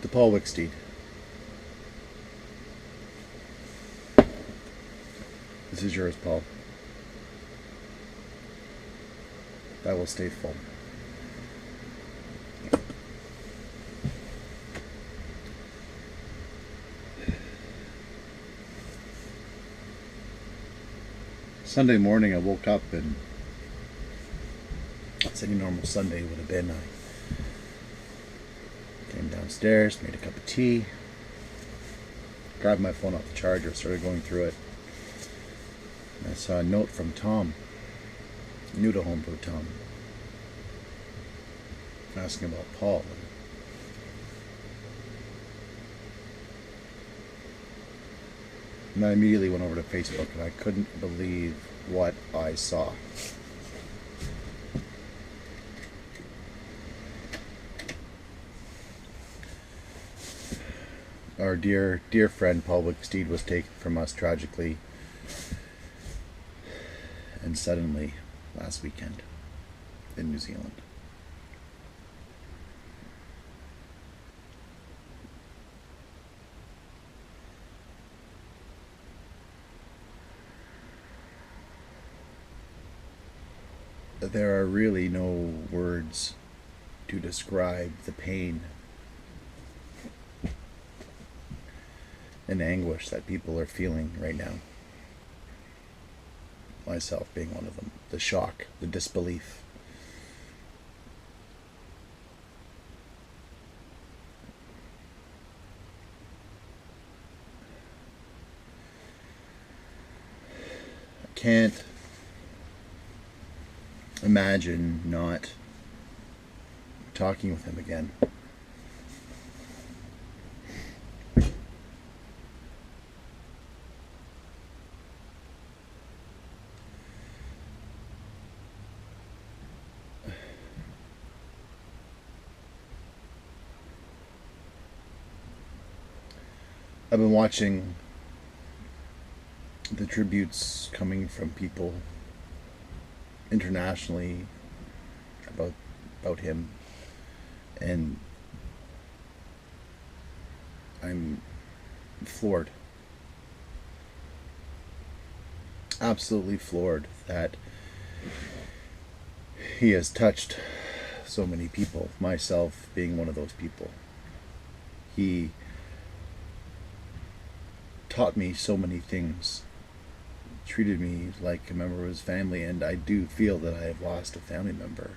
To Paul Wicksteed. This is yours, Paul. That will stay full. Sunday morning I woke up, and as any normal Sunday would have been, I came downstairs, made a cup of tea, grabbed my phone off the charger, started going through it. And I saw a note from Tom, new to Homebrew Tom, asking about Paul. And I immediately went over to Facebook, and I couldn't believe what I saw. Our dear friend Paul Wicksteed was taken from us tragically and suddenly last weekend in New Zealand. There are really no words to describe the pain and anguish that people are feeling right now. Myself being one of them. The shock, the disbelief. I can't imagine not talking with him again. I've been watching the tributes coming from people internationally about him, and I'm floored, absolutely floored that he has touched so many people, myself being one of those people. He taught me so many things, treated me like a member of his family, and I do feel that I have lost a family member.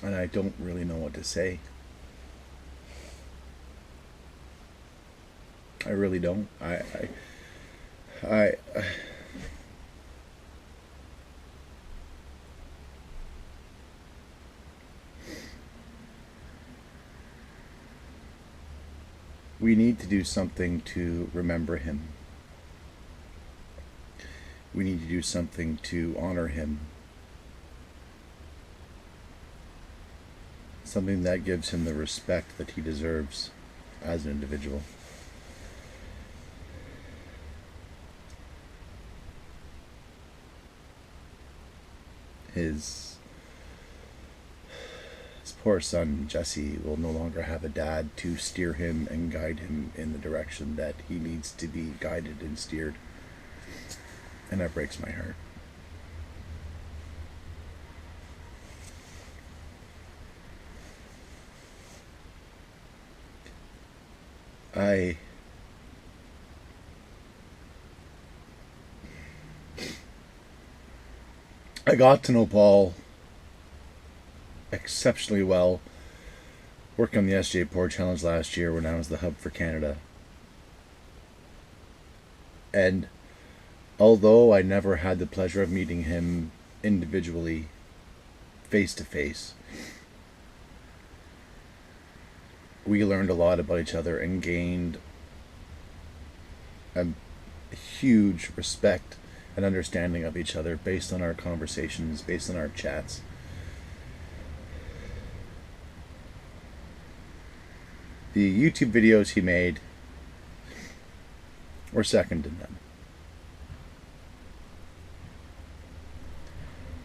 And I don't really know what to say. I really don't. I We need to do something to remember him. We need to do something to honor him. Something that gives him the respect that he deserves as an individual. His poor son, Jesse, will no longer have a dad to steer him and guide him in the direction that he needs to be guided and steered. And that breaks my heart. I got to know Paul exceptionally well working on the SJ Pour Challenge last year when I was the hub for Canada. And although I never had the pleasure of meeting him individually, face to face, we learned a lot about each other and gained a huge respect and understanding of each other based on our conversations, based on our chats. The YouTube videos he made were second to none.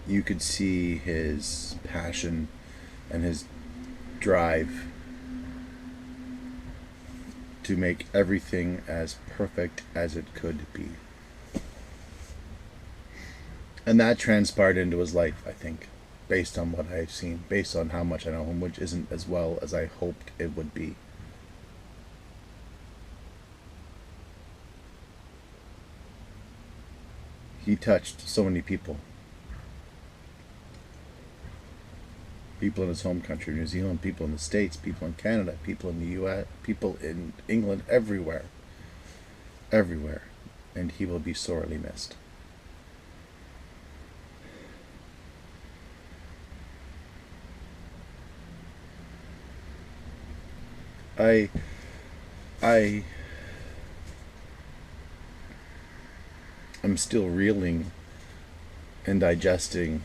you could see his passion and his drive to make everything as perfect as it could be. And that transpired into his life, I think, based on what I've seen, based on how much I know him, which isn't as well as I hoped it would be. He touched so many people. People in his home country, New Zealand, people in the States, people in Canada, people in the US, people in England, everywhere. Everywhere. And he will be sorely missed. I am still reeling and digesting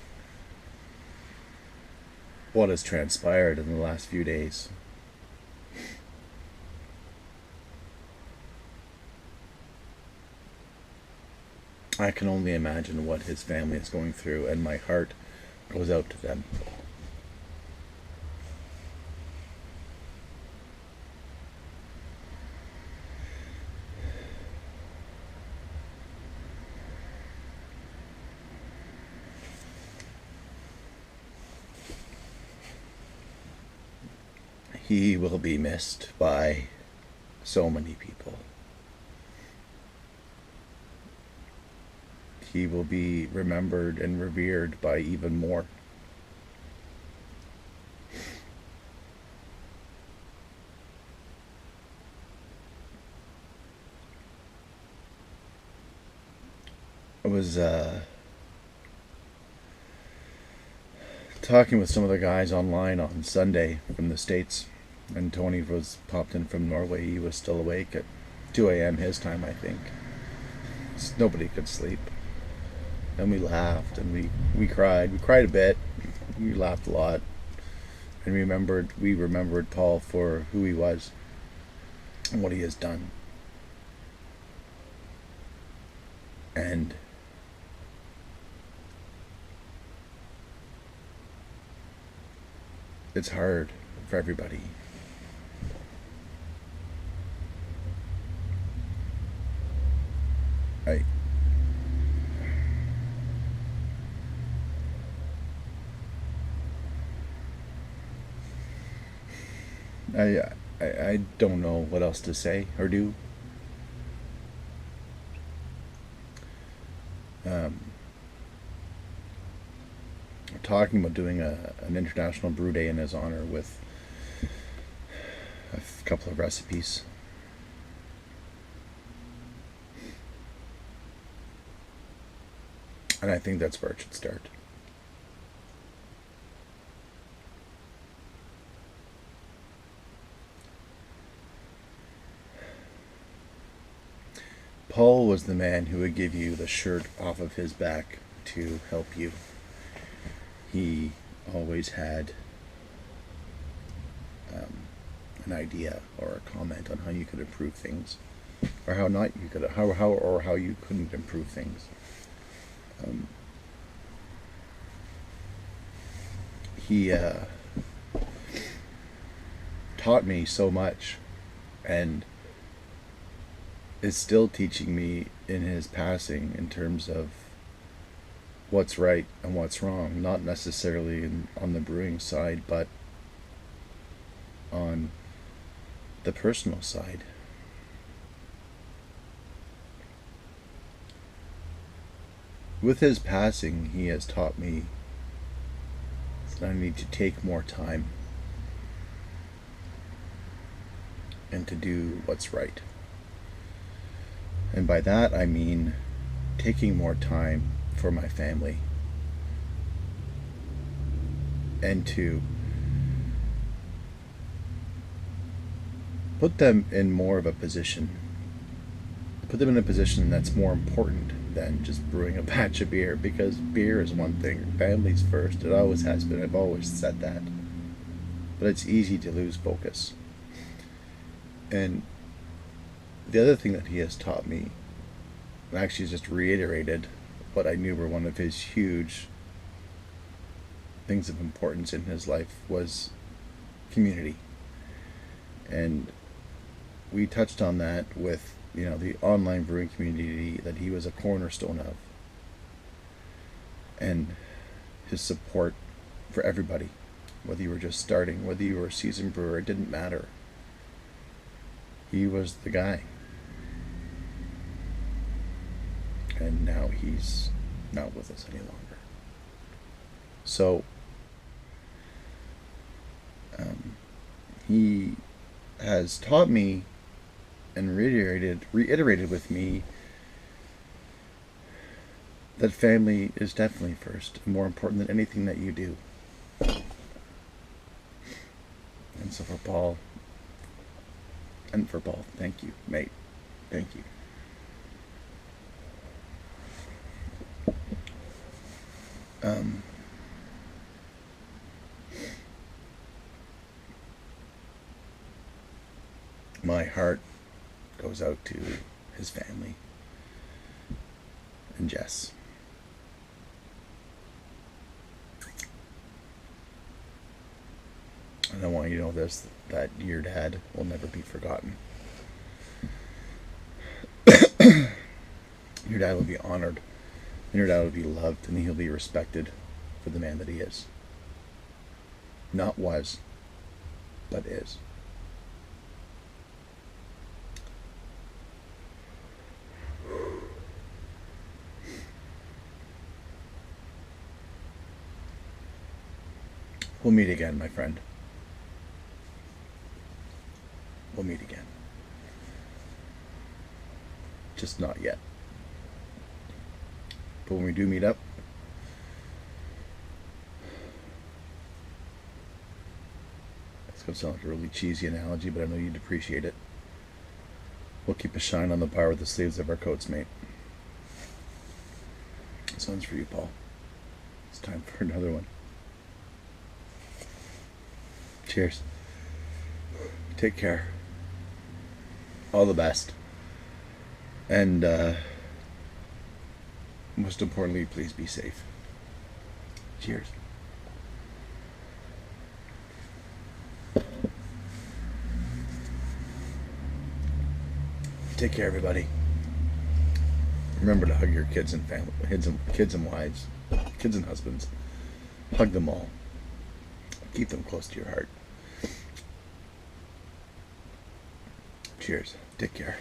what has transpired in the last few days. I can only imagine what his family is going through, and my heart goes out to them. He will be missed by so many people. He will be remembered and revered by even more. I was talking with some of the guys online on Sunday from the States, and Tony was popped in from Norway. He was still awake at 2 a.m. his time, I think. Nobody could sleep. And we laughed and we cried. We cried a bit. We laughed a lot. And we remembered Paul for who he was and what he has done. And it's hard for everybody. I don't know what else to say or do. Talking about doing an international brew day in his honor with a couple of recipes. And I think that's where it should start. Paul was the man who would give you the shirt off of his back to help you. He always had an idea or a comment on how you could improve things, or how not you could, how you couldn't improve things. He taught me so much, and is still teaching me in his passing in terms of what's right and what's wrong, not necessarily on the brewing side, but on the personal side. With his passing, he has taught me that I need to take more time and to do what's right. And by that I mean taking more time for my family and to put them in more of a position, put them in a position that's more important than just brewing a batch of beer, because beer is one thing, family's first, it always has been, I've always said that, but it's easy to lose focus. And the other thing that he has taught me, and actually just reiterated what I knew were one of his huge things of importance in his life was community. And we touched on that with, the online brewing community that he was a cornerstone of. And his support for everybody, whether you were just starting, whether you were a seasoned brewer, it didn't matter. He was the guy. And now he's not with us any longer. So, he has taught me and reiterated with me that family is definitely first, more important than anything that you do. And so for Paul, thank you, mate. Thank you. My heart goes out to his family and Jess. And I want you to know this, that your dad will never be forgotten. Your dad will be honored, and your dad will be loved, and he'll be respected for the man that he is. Not was, but is. We'll meet again, my friend. We'll meet again. Just not yet. But when we do meet up, it's going to sound like a really cheesy analogy, but I know you'd appreciate it. We'll keep a shine on the bar with the sleeves of our coats, mate. This one's for you, Paul. It's time for another one. Cheers. Take care. All the best. And most importantly, please be safe. Cheers. Take care, everybody. Remember to hug your kids and family, kids and wives, kids and husbands. Hug them all. Keep them close to your heart. Cheers. Take care.